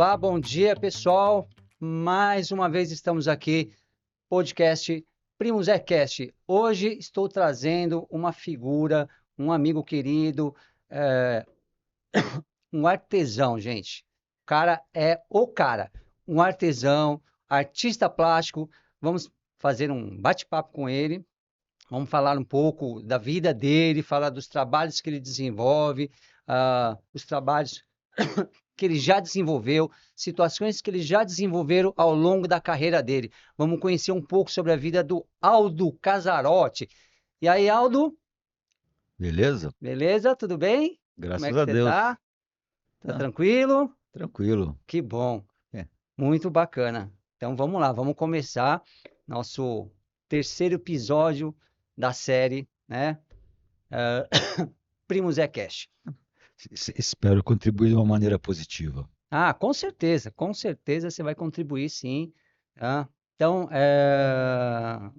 Olá, bom dia, pessoal. Mais uma vez estamos aqui, podcast Primo Zé Cast. Hoje estou trazendo uma figura, um amigo querido, é, um artesão, gente. O cara é o cara, um artesão, artista plástico. Vamos fazer um bate-papo com ele. Vamos falar um pouco da vida dele, falar dos trabalhos que ele desenvolve, os trabalhos que ele já desenvolveu, situações que ele já desenvolveram ao longo da carreira dele. Vamos conhecer um pouco sobre a vida do Aldo Casarotti. E aí, Aldo, Beleza? beleza? Tudo bem? Como é Graças que a você Deus. tá? Tá Tá tranquilo? tranquilo. Que bom, É. muito bacana. Então vamos lá, vamos começar nosso terceiro episódio da série, né? Primo Zé Cash. Espero contribuir de uma maneira positiva. Ah, com certeza você vai contribuir sim, tá? Então,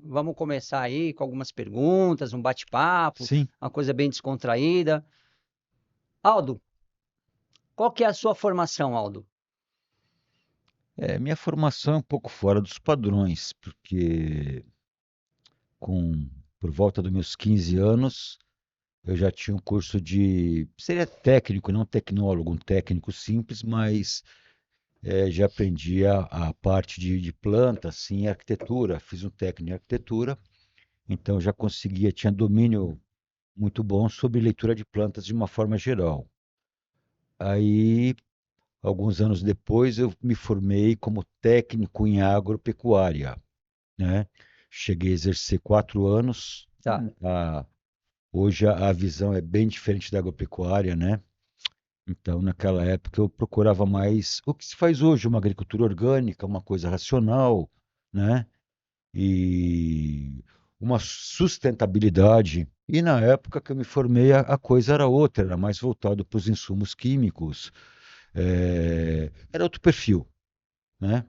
vamos começar aí com algumas perguntas, um bate-papo, Sim, uma coisa bem descontraída. Aldo, qual que é a sua formação, Aldo? minha formação é um pouco fora dos padrões, porque por volta dos meus 15 anos, eu já tinha um curso seria técnico, não tecnólogo, um técnico simples, mas já aprendi a parte de planta, assim, arquitetura. Fiz um técnico em arquitetura, então já tinha domínio muito bom sobre leitura de plantas de uma forma geral. Aí, alguns anos depois, eu me formei como técnico em agropecuária, né? Cheguei a exercer 4 anos. Tá. Hoje a visão é bem diferente da agropecuária, né? Então, naquela época, eu procurava mais o que se faz hoje, uma agricultura orgânica, uma coisa racional, né? E uma sustentabilidade. E na época que eu me formei, a coisa era outra, era mais voltado para os insumos químicos, era outro perfil, né?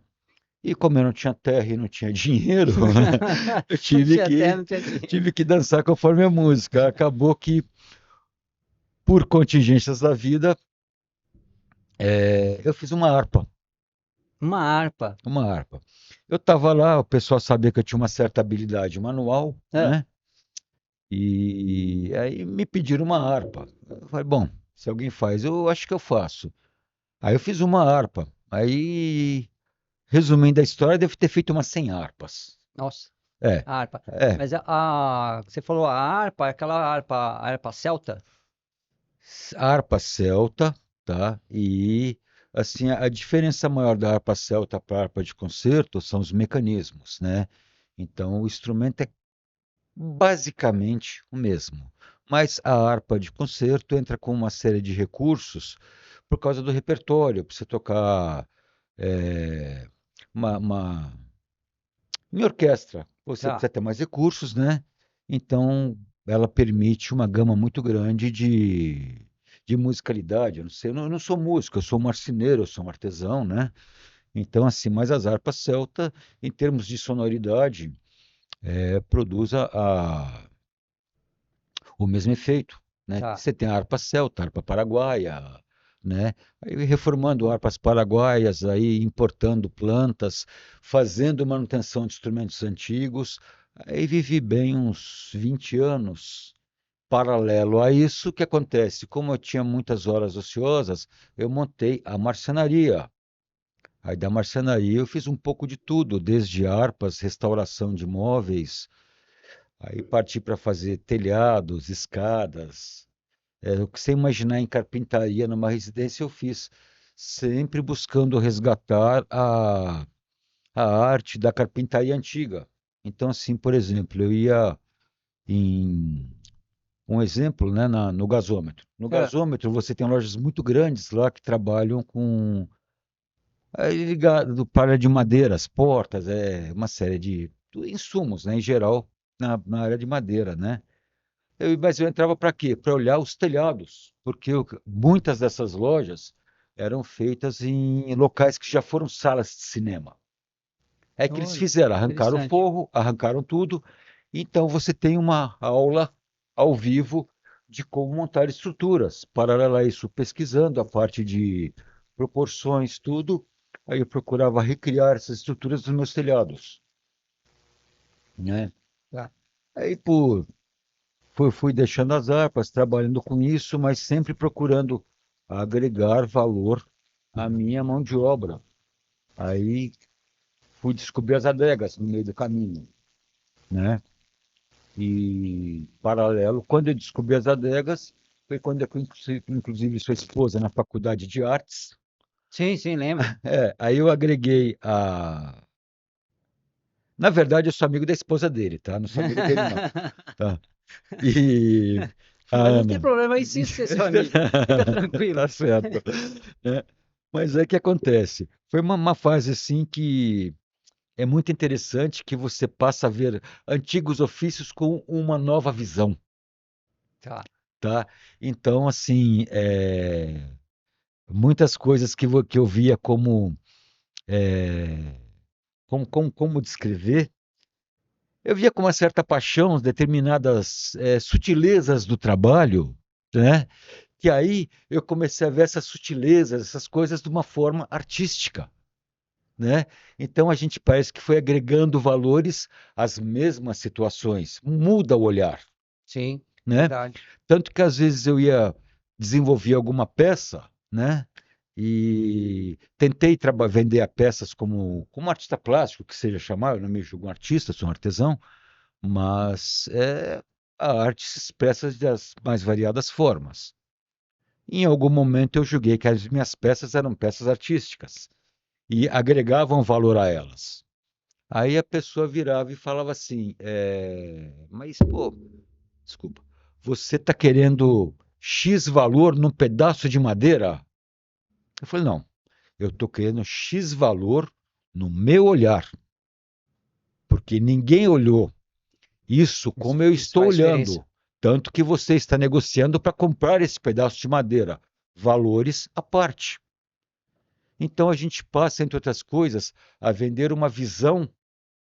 E como eu não tinha terra e não tinha dinheiro, né? Eu Não tive tinha terra, que, não tinha dinheiro. tive que dançar conforme a música. Acabou que, por contingências da vida, eu fiz uma harpa. Uma harpa. Uma harpa. Eu estava lá, o pessoal sabia que eu tinha uma certa habilidade manual, Ah, né? E aí me pediram uma harpa. Eu falei, bom, se alguém faz, eu acho que eu faço. Aí eu fiz uma harpa. Aí, resumindo a história, devo ter feito umas 100 harpas. nossa, É, a harpa. é. Mas você falou a harpa, aquela harpa, a harpa celta? A harpa celta, tá? E assim, a diferença maior da harpa celta para a harpa de concerto são os mecanismos, né? Então, o instrumento é basicamente o mesmo. Mas a harpa de concerto entra com uma série de recursos por causa do repertório, para você tocar é, uma em orquestra, você Tá. precisa ter mais recursos, né? Então, ela permite uma gama muito grande de musicalidade. Eu não sei, eu não sou músico, eu sou um marceneiro, eu sou um artesão, né? Então, assim, mas as harpas celta, em termos de sonoridade, produz o mesmo efeito, né? Tá. Você tem a harpa celta, a harpa paraguaia, né? Aí reformando harpas paraguaias, aí importando plantas, fazendo manutenção de instrumentos antigos. Aí vivi bem uns 20 anos. Paralelo a isso, o que acontece? Como eu tinha muitas horas ociosas, eu montei a marcenaria. Aí da marcenaria eu fiz um pouco de tudo, desde harpas, restauração de móveis, aí parti para fazer telhados, escadas, o que você imaginar em carpintaria numa residência eu fiz, sempre buscando resgatar a arte da carpintaria antiga. Então, assim, por exemplo, eu ia em um exemplo, né, no gasômetro. No Ah, gasômetro você tem lojas muito grandes lá que trabalham com ligado para de madeiras, portas, uma série de insumos, né, em geral, na área de madeira, né? Mas eu entrava para quê? Para olhar os telhados, porque muitas dessas lojas eram feitas em locais que já foram salas de cinema. É que eles olha, fizeram, arrancaram o interessante. forro, arrancaram tudo, então você tem uma aula ao vivo de como montar estruturas. Paralela a isso, pesquisando a parte de proporções, tudo. Aí eu procurava recriar essas estruturas dos meus telhados, né? Tá. Aí fui deixando as harpas, trabalhando com isso, mas sempre procurando agregar valor à minha mão de obra. Aí fui descobrir as adegas no meio do caminho, né? E, paralelo, quando eu descobri as adegas, foi quando eu conheci, inclusive, sua esposa na faculdade de artes. Sim, sim, lembro. Aí eu agreguei a. Na verdade, eu sou amigo da esposa dele, tá? Não sou amigo dele, não. Tá? E a Mas não tem Ana. problema, eu insisto ser seu amigo. Fica tranquilo. Tá certo. Né? Mas é que acontece. Foi uma fase assim que é muito interessante que você passa a ver antigos ofícios com uma nova visão, Tá. tá? Então, assim, muitas coisas que eu via é, como descrever, eu via com uma certa paixão determinadas sutilezas do trabalho, né? Que aí eu comecei a ver essas sutilezas, essas coisas de uma forma artística, né? Então a gente parece que foi agregando valores às mesmas situações, muda o olhar, Sim, né? verdade. Tanto que às vezes eu ia desenvolver alguma peça, né? E tentei vender a peças como artista plástico, que seja chamar, eu não me julgo um artista, sou um artesão, mas a arte se expressa das mais variadas formas. Em algum momento eu julguei que as minhas peças eram peças artísticas e agregavam valor a elas. Aí a pessoa virava e falava assim: mas pô, desculpa, você está querendo X valor num pedaço de madeira? Eu falei: não, eu estou querendo X valor no meu olhar, porque ninguém olhou isso Isso, como eu isso estou faz diferença. olhando. Tanto que você está negociando para comprar esse pedaço de madeira. Valores à parte. Então a gente passa, entre outras coisas, a vender uma visão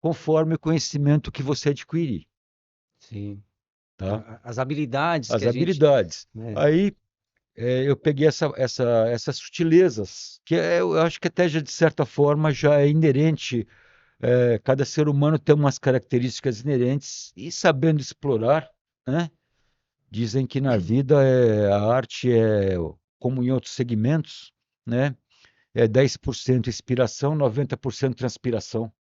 conforme o conhecimento que você adquirir, Sim. tá? As habilidades que As a gente, habilidades. né? Aí eu peguei essas sutilezas, que eu acho que até já, de certa forma já é inerente. Cada ser humano tem umas características inerentes e sabendo explorar, né? Dizem que na vida a arte como em outros segmentos, né? É 10% inspiração, 90% transpiração,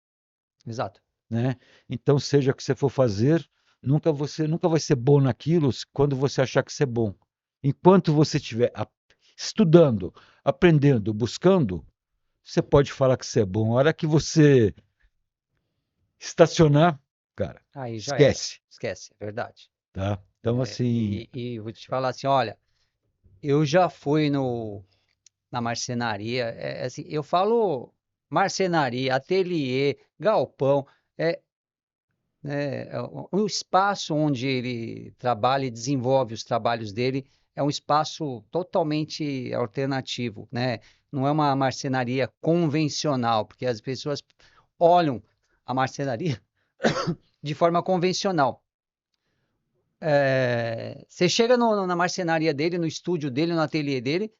Exato. né? Então, seja o que você for fazer, você nunca vai ser bom naquilo quando você achar que você é bom. Enquanto você estiver estudando, aprendendo, buscando, você pode falar que você é bom. A hora que você estacionar, cara, Aí já era. esquece, Esquece, é verdade. tá? Então, assim, E vou te falar assim, olha, eu já fui no, na marcenaria, assim, eu falo marcenaria, ateliê, galpão, é, o espaço onde ele trabalha e desenvolve os trabalhos dele é um espaço totalmente alternativo, né? Não é uma marcenaria convencional, porque as pessoas olham a marcenaria de forma convencional. Você chega na marcenaria dele, no estúdio dele, no ateliê dele,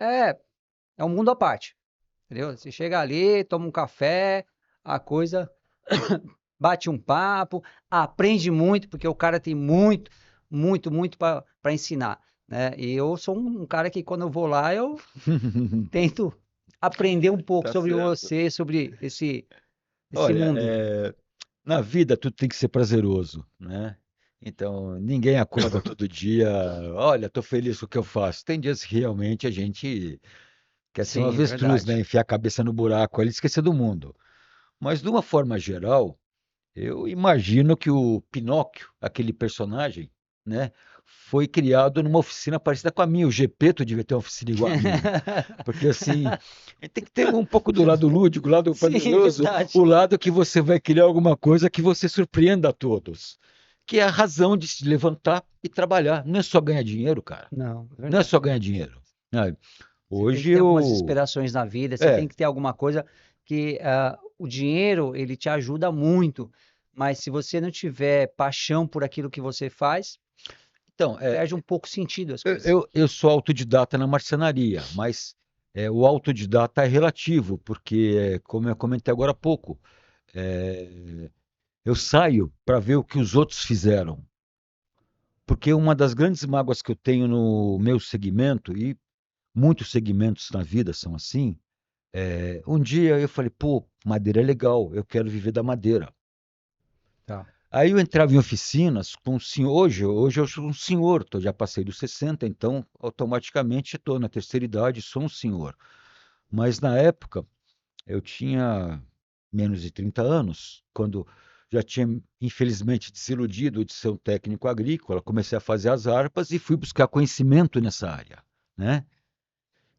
é, é um mundo à parte, entendeu? Você chega ali, toma um café, a coisa bate um papo, aprende muito, porque o cara tem muito, muito, muito para ensinar, né? E eu sou um cara que quando eu vou lá, eu tento aprender um pouco tá sobre certo. você, sobre esse Olha, mundo. na vida tudo tem que ser prazeroso, né? Então, ninguém acorda todo dia, olha, estou feliz com o que eu faço. Tem dias que realmente a gente quer ser um Sim, avestruz, né? verdade. Enfiar a cabeça no buraco ali e esquecer do mundo. Mas, de uma forma geral, eu imagino que o Pinóquio, aquele personagem, né, foi criado numa oficina parecida com a minha. O Gepeto devia ter uma oficina igual a minha. Porque, assim, tem que ter um pouco do lado lúdico, o lado Sim, prazeroso, o verdade. lado que você vai criar alguma coisa que você surpreenda a todos. Que é a razão de se levantar e trabalhar. Não é só ganhar dinheiro, cara. Não, é Não é verdade. só ganhar dinheiro. Ah, Você tem hoje que ter algumas eu. inspirações na vida, você tem É, que ter alguma coisa que o dinheiro ele te ajuda muito, mas se você não tiver paixão por aquilo que você faz, então, perde um pouco o sentido as eu, coisas. eu eu sou autodidata na marcenaria, mas O autodidata é relativo, porque, como eu comentei agora há pouco, é, eu saio para ver o que os outros fizeram. Porque uma das grandes mágoas que eu tenho no meu segmento, e muitos segmentos na vida são assim, um dia eu falei, pô, madeira é legal, eu quero viver da madeira. Tá. Aí eu entrava em oficinas com o senhor, hoje eu sou um senhor, já passei dos 60, então automaticamente estou na terceira idade, sou um senhor. Mas na época eu tinha menos de 30 anos, quando já tinha infelizmente desiludido de ser um técnico agrícola, comecei a fazer as harpas e fui buscar conhecimento nessa área, né?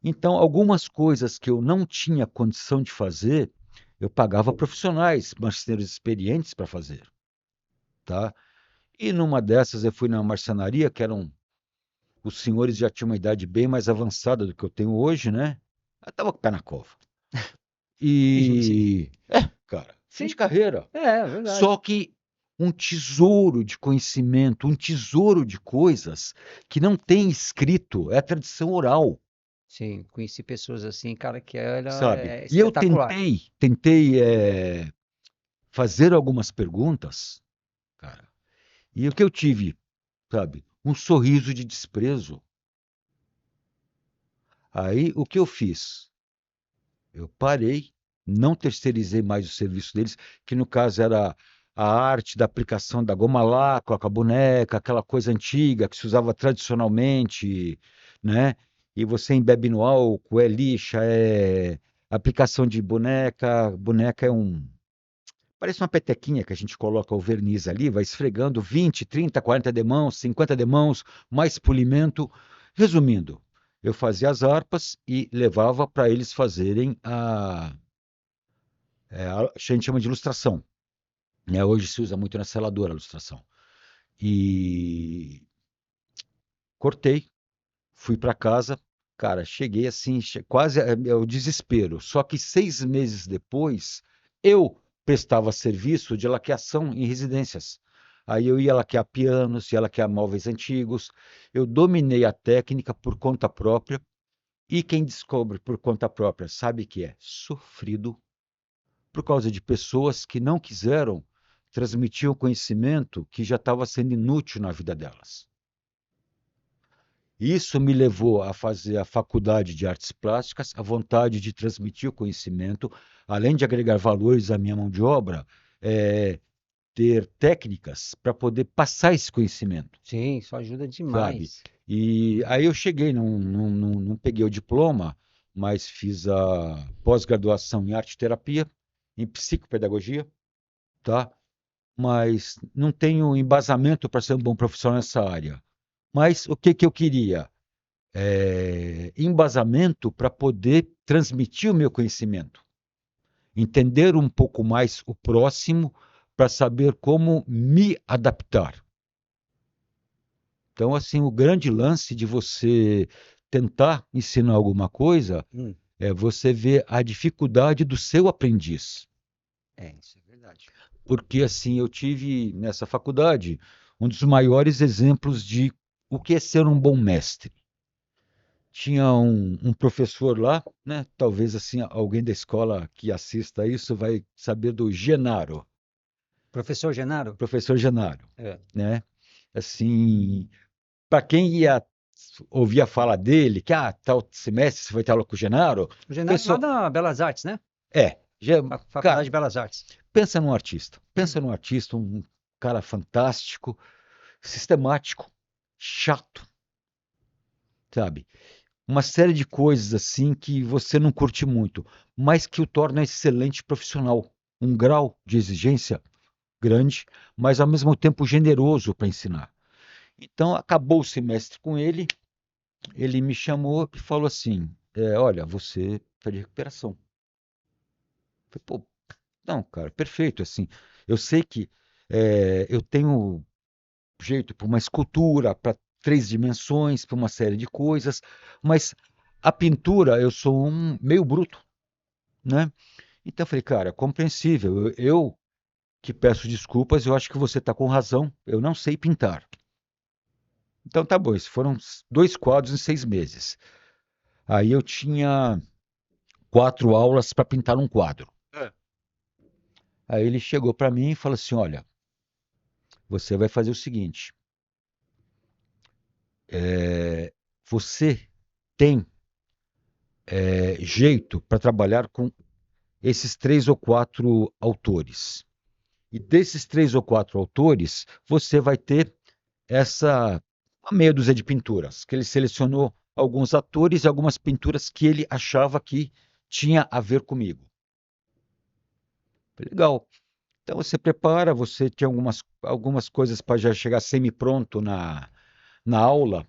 Então, algumas coisas que eu não tinha condição de fazer, eu pagava profissionais, marceneiros experientes para fazer, tá? E numa dessas eu fui na marcenaria, que eram os senhores já tinham uma idade bem mais avançada do que eu tenho hoje, né? Eu tava com o pé na cova. Sim, Cara, fim de sim, carreira. é verdade. Só que um tesouro de conhecimento, um tesouro de coisas que não tem escrito, é a tradição oral, Sim, conheci pessoas assim, cara, que era sabe? E eu espetacular. tentei fazer algumas perguntas, cara, e o que eu tive, sabe? Um sorriso de desprezo. Aí o que eu fiz? Eu parei, não terceirizei mais o serviço deles, que no caso era a arte da aplicação da goma lácua com a boneca, aquela coisa antiga que se usava tradicionalmente, né? E você embebe no álcool, é lixa, é aplicação de boneca. Boneca é parece uma petequinha que a gente coloca o verniz ali, vai esfregando 20, 30, 40 demãos, 50 demãos, mais polimento. Resumindo, eu fazia as harpas e levava para eles fazerem a gente chama de ilustração, né? Hoje se usa muito na seladora a ilustração. E cortei, fui para casa, cara, cheguei assim, quase o desespero. Só que 6 meses depois, eu prestava serviço de laqueação em residências. Aí eu ia laquear pianos, ia laquear móveis antigos. Eu dominei a técnica por conta própria. E quem descobre por conta própria sabe que é sofrido por causa de pessoas que não quiseram transmitir o conhecimento que já estava sendo inútil na vida delas. Isso me levou a fazer a faculdade de artes plásticas, a vontade de transmitir o conhecimento, além de agregar valores à minha mão de obra, é, ter técnicas para poder passar esse conhecimento, Sim, isso ajuda sabe? demais. E aí eu cheguei, não peguei o diploma, mas fiz a pós-graduação em arte terapia, em psicopedagogia, tá? Mas não tenho embasamento para ser um bom profissional nessa área. Mas o que que eu queria? Embasamento para poder transmitir o meu conhecimento, entender um pouco mais o próximo para saber como me adaptar. Então, assim, o grande lance de você tentar ensinar alguma coisa Hum, é você ver a dificuldade do seu aprendiz. isso é verdade. Porque, assim, eu tive nessa faculdade um dos maiores exemplos de o que é ser um bom mestre. Tinha um professor lá, né? Talvez assim alguém da escola que assista isso vai saber do Genaro, Professor Genaro? professor Genaro, É. né? Assim, para quem ia ouvir a fala dele, que tal semestre você vai ter aula com o Genaro, O Genaro lá pessoal, da Belas Artes, né? já, Faculdade cara, de Belas Artes. pensa num artista, um cara fantástico, sistemático, chato, sabe? Uma série de coisas assim que você não curte muito, mas que o torna excelente profissional. Um grau de exigência grande, mas ao mesmo tempo generoso para ensinar. Então, acabou o semestre com ele, ele me chamou e falou assim: olha, você está de recuperação. Eu falei, pô, não, cara, perfeito. Assim, eu sei que eu tenho jeito para uma escultura, para 3 dimensões, para uma série de coisas, mas a pintura eu sou um meio bruto, né? Então eu falei, cara, compreensível. Eu que peço desculpas, eu acho que você está com razão. Eu não sei pintar. Então tá bom, esses foram 2 quadros em 6 meses. Aí eu tinha 4 aulas para pintar um quadro. É. Aí ele chegou para mim e falou assim: Olha, você vai fazer o seguinte: você tem jeito para trabalhar com esses 3 ou 4 autores. E desses 3 ou 4 autores, você vai ter uma meia dúzia de pinturas, que ele selecionou alguns atores e algumas pinturas que ele achava que tinha a ver comigo. Legal. Então você prepara, você tem algumas coisas para já chegar semi-pronto na aula,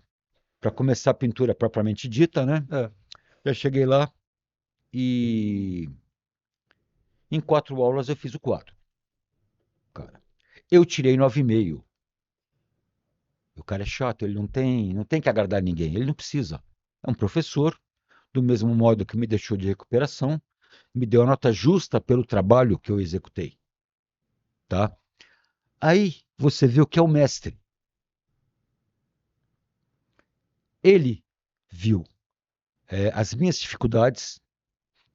para começar a pintura propriamente dita, né? É. Já cheguei lá e em 4 aulas eu fiz o quadro, cara. Eu tirei 9,5. O cara é chato, ele não tem que agradar ninguém, ele não precisa. É um professor, do mesmo modo que me deixou de recuperação, me deu a nota justa pelo trabalho que eu executei, tá? Aí você vê o que é o mestre. Ele viu as minhas dificuldades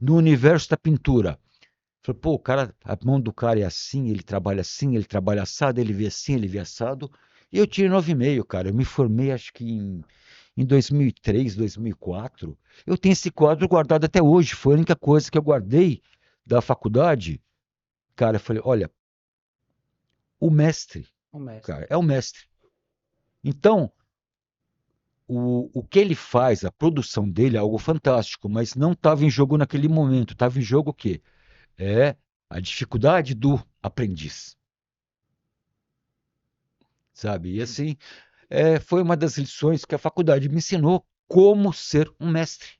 no universo da pintura. Falei, pô, o cara, a mão do cara é assim, ele trabalha assado, ele vê assim, ele vê assado. E eu tirei 9,5, cara. Eu me formei, acho que em 2003, 2004. Eu tenho esse quadro guardado até hoje. Foi a única coisa que eu guardei da faculdade. Cara, eu falei, olha, o mestre, O mestre. cara, é o mestre. Então, o que ele faz, a produção dele é algo fantástico, mas não estava em jogo naquele momento. Estava em jogo o quê? É a dificuldade do aprendiz, sabe? E assim, foi uma das lições que a faculdade me ensinou como ser um mestre.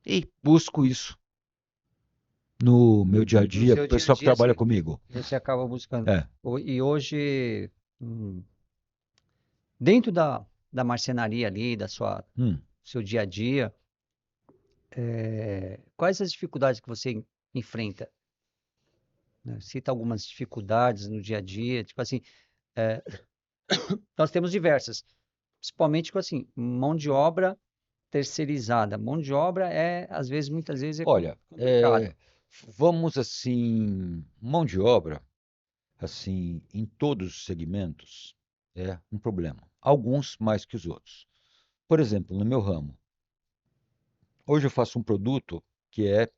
E busco isso no meu dia a No dia, seu o dia a pessoal que dia, trabalha comigo. você acaba buscando. É. E hoje, dentro da marcenaria ali, Hum. seu dia a dia, quais as dificuldades que você enfrenta? Né? Cita algumas dificuldades no dia a dia, tipo assim, é, nós temos diversas, principalmente, tipo assim, mão de obra terceirizada. Mão de obra às vezes, muitas vezes, é Olha, complicado. vamos assim, mão de obra, assim, em todos os segmentos, é um problema. Alguns mais que os outros. Por exemplo, no meu ramo, hoje eu faço um produto que é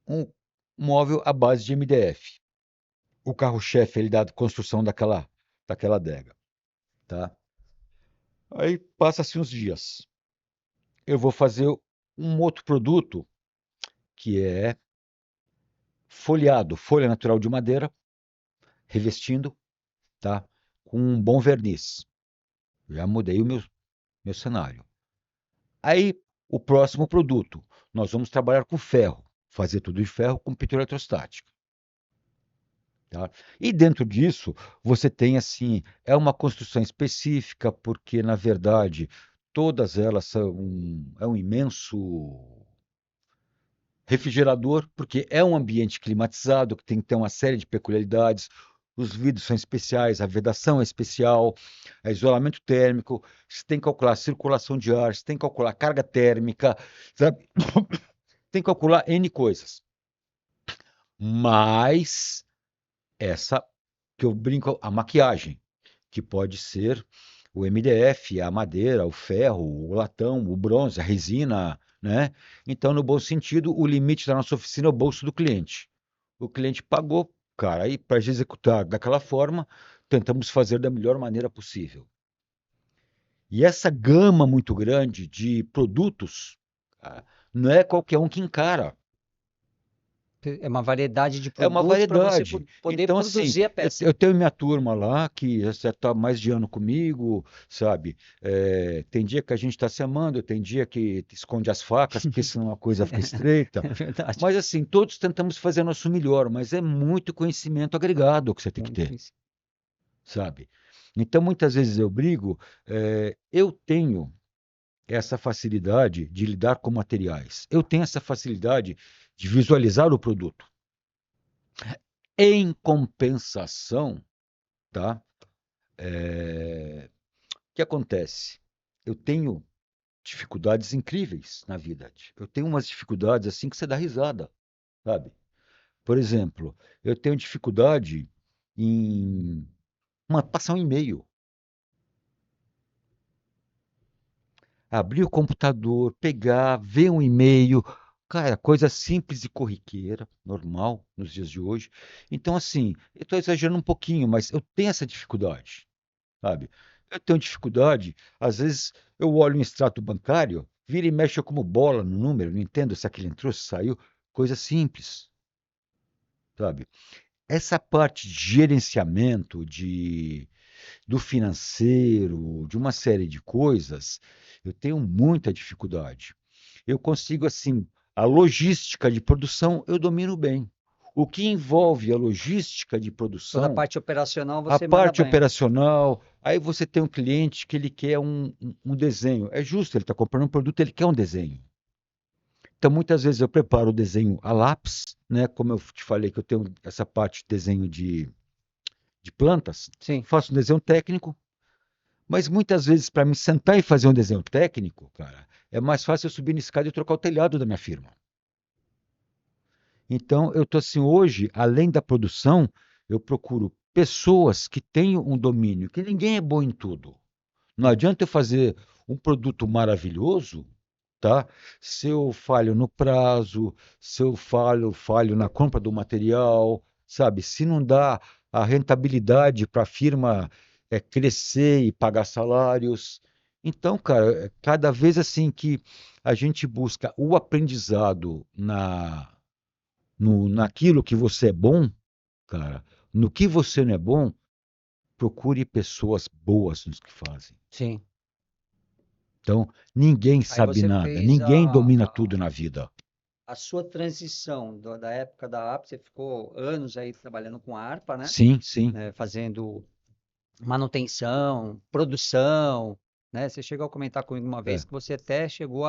um móvel à base de MDF. O carro-chefe ele da construção daquela adega, tá? Aí passa-se uns dias. Eu vou fazer um outro produto que é folhado, folha natural de madeira, revestindo, tá? Com um bom verniz. Já mudei o meu cenário. Aí, o próximo produto, nós vamos trabalhar com ferro, fazer tudo de ferro com pintura eletrostática. Tá? E dentro disso, você tem assim, é uma construção específica, porque na verdade todas elas são é um imenso refrigerador, porque é um ambiente climatizado que tem que ter uma série de peculiaridades. Os vidros são especiais, a vedação é especial, isolamento térmico, você tem que calcular a circulação de ar, você tem que calcular a carga térmica, sabe? Tem que calcular N coisas. Mas essa que eu brinco, a maquiagem, que pode ser o MDF, a madeira, o ferro, o latão, o bronze, a resina, né? Então, no bom sentido, o limite da nossa oficina é o bolso do cliente. O cliente pagou, cara, aí para executar daquela forma, tentamos fazer da melhor maneira possível. E essa gama muito grande de produtos, não é qualquer um que encara. É uma variedade de É uma produtos para você variedade. poder Então, assim, produzir a eu, peça. eu tenho minha turma lá que já está mais de ano comigo, sabe? Tem dia que a gente está se amando, tem dia que esconde as facas, porque senão a coisa fica estreita. É verdade. Mas, assim, todos tentamos fazer nosso melhor, mas é muito conhecimento agregado que você tem que Muito ter, isso. sabe? Então, muitas vezes eu brigo, eu tenho essa facilidade de lidar com materiais, eu tenho essa facilidade de visualizar o produto. Em compensação, tá? O que acontece? Eu tenho dificuldades incríveis na vida. Eu tenho umas dificuldades assim que você dá risada, sabe? Por exemplo, eu tenho dificuldade em passar um e-mail, abrir o computador, pegar, ver um e-mail, cara, coisa simples e corriqueira, normal nos dias de hoje. Então, assim, eu estou exagerando um pouquinho, mas eu tenho essa dificuldade, sabe? Eu tenho dificuldade, às vezes eu olho um extrato bancário, vira e mexe eu como bola no número, não entendo se aquele entrou, se saiu, coisa simples, sabe? Essa parte de gerenciamento, do financeiro, de uma série de coisas, eu tenho muita dificuldade. Eu consigo, assim, a logística de produção eu domino bem. O que envolve a logística de Toda a produção, parte operacional a você manda parte bem. operacional, aí você tem um cliente que ele quer um desenho. É justo, ele está comprando um produto, ele quer um desenho. Então, muitas vezes eu preparo o desenho a lápis, né? Como eu te falei que eu tenho essa parte de desenho de plantas, Sim. faço um desenho técnico, mas muitas vezes, para me sentar e fazer um desenho técnico, cara, é mais fácil eu subir na escada e trocar o telhado da minha firma. Então, eu estou assim, hoje, além da produção, eu procuro pessoas que tenham um domínio, que ninguém é bom em tudo. Não adianta eu fazer um produto maravilhoso, tá? Se eu falho no prazo, se eu falho na compra do material, sabe? Se não dá a rentabilidade para a firma crescer e pagar salários. Então, cara, cada vez assim que a gente busca o aprendizado naquilo que você é bom, cara, no que você não é bom, procure pessoas boas nos que fazem. Sim. Então, ninguém Aí sabe você nada, fez ninguém domina tudo na vida. a sua transição da época da harpa, você ficou anos aí trabalhando com a harpa, né? Sim, sim. Fazendo manutenção, produção, né? Você chegou a comentar comigo uma vez É. que você até chegou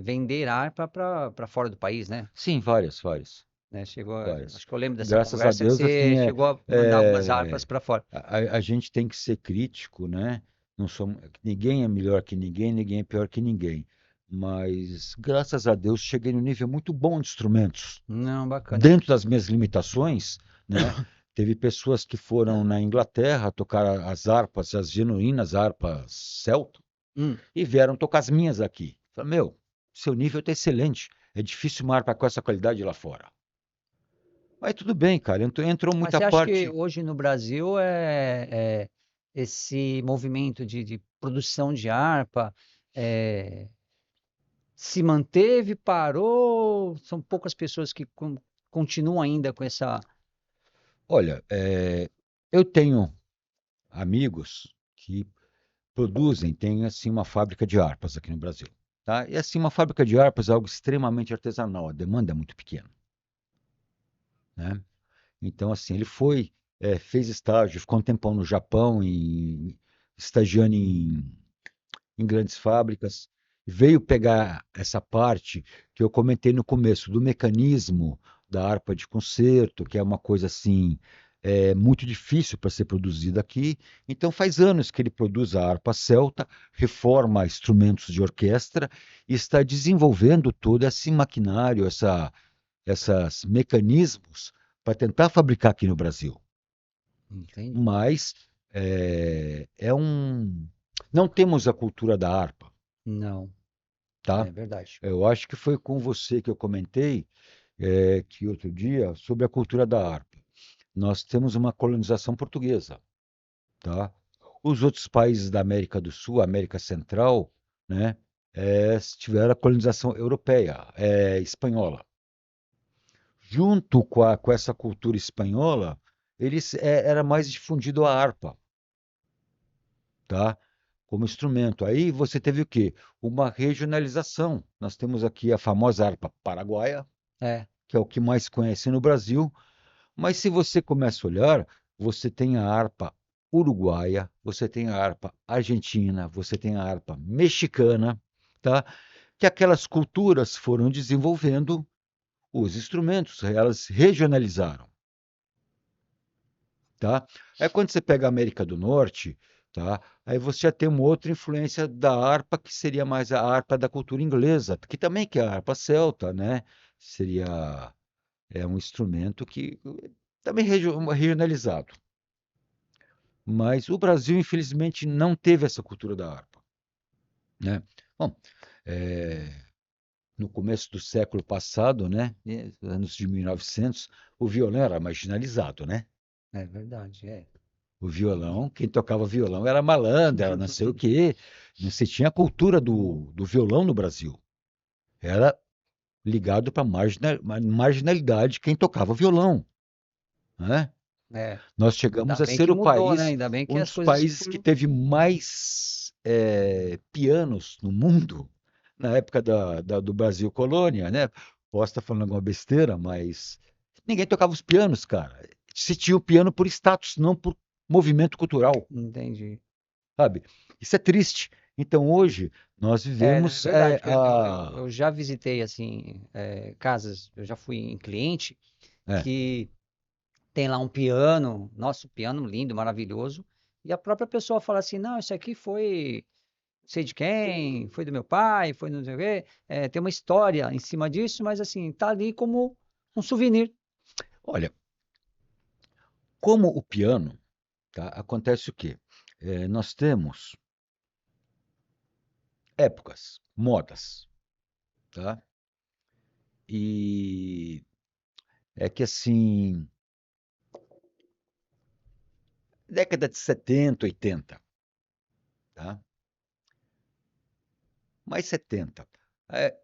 vender harpa para fora do país, né? Sim, várias, várias, Acho várias. que eu lembro dessa Graças a conversa que Deus, você assim, chegou a mandar algumas harpas é, para fora. a gente tem que ser crítico, né? Não somos, ninguém é melhor que ninguém, ninguém é pior que ninguém. Mas, graças a Deus, cheguei num nível muito bom de instrumentos. Não, bacana. Dentro das minhas limitações, né? Teve pessoas que foram na Inglaterra tocar as harpas, as genuínas harpas celta, Hum. e vieram tocar as minhas aqui. Falei, meu, seu nível está excelente. É difícil uma harpa com essa qualidade lá fora. Mas tudo bem, cara. Entrou Mas muita você acha que parte. hoje no Brasil esse movimento de produção de harpa é, se manteve, parou? São poucas pessoas que continuam ainda com essa. Olha, eu tenho amigos que produzem, tem assim uma fábrica de harpas aqui no Brasil, tá? E assim uma fábrica de harpas é algo extremamente artesanal. A demanda é muito pequena, né? Então assim ele fez estágio, ficou um tempão no Japão e estagiando em grandes fábricas, veio pegar essa parte que eu comentei no começo, do mecanismo da harpa de concerto, que é uma coisa assim, muito difícil para ser produzida aqui. Então faz anos que ele produz a harpa celta, reforma instrumentos de orquestra e está desenvolvendo todo esse maquinário, esses mecanismos para tentar fabricar aqui no Brasil. Entendi. Mas não temos a cultura da harpa, Não, tá? é verdade. Eu acho que foi com você que eu comentei que outro dia sobre a cultura da harpa. Nós temos uma colonização portuguesa, tá? Os outros países da América do Sul, América Central, né, tiveram a colonização europeia, espanhola. Junto com essa cultura espanhola, era mais difundido a harpa, tá? Como instrumento. Aí você teve o quê? Uma regionalização. Nós temos aqui a famosa harpa paraguaia, É, que é o que mais conhece no Brasil, mas se você começa a olhar, você tem a harpa uruguaia, você tem a harpa argentina, você tem a harpa mexicana, tá? Que aquelas culturas foram desenvolvendo os instrumentos, elas regionalizaram, tá? Aí quando você pega a América do Norte, tá? Aí você já tem uma outra influência da harpa, que seria mais a harpa da cultura inglesa, que também que é a harpa celta, né? Seria um instrumento que também regionalizado. Mas o Brasil, infelizmente, não teve essa cultura da harpa, né? Bom, eh, no começo do século passado, né, anos de 1900, o violão era marginalizado, né? É verdade, é. O violão, quem tocava violão era malandro, era não sei o quê. Não se tinha a cultura do violão no Brasil. Era ligado para marginalidade quem tocava violão, né? É. Nós Ainda chegamos a bem ser que o mudou, né? país, Ainda bem que um as dos coisas países que teve mais pianos no mundo na época do Brasil colônia, né? Posso estar falando alguma besteira, mas ninguém tocava os pianos, cara. Se tinha o piano por status, não por movimento cultural, entendi. sabe? Isso é triste. Então hoje nós É vivemos verdade, que eu já visitei, assim, casas, eu já fui em cliente é, que tem lá um piano, nosso piano lindo, maravilhoso, e a própria pessoa fala assim, não, isso aqui foi, sei de quem, foi do meu pai, foi não sei o quê, tem uma história em cima disso, mas assim, tá ali como um souvenir. olha, como o piano, tá? Acontece o quê? Nós temos épocas, modas, tá? E é que assim, década de 70, 80, tá? Mais 70.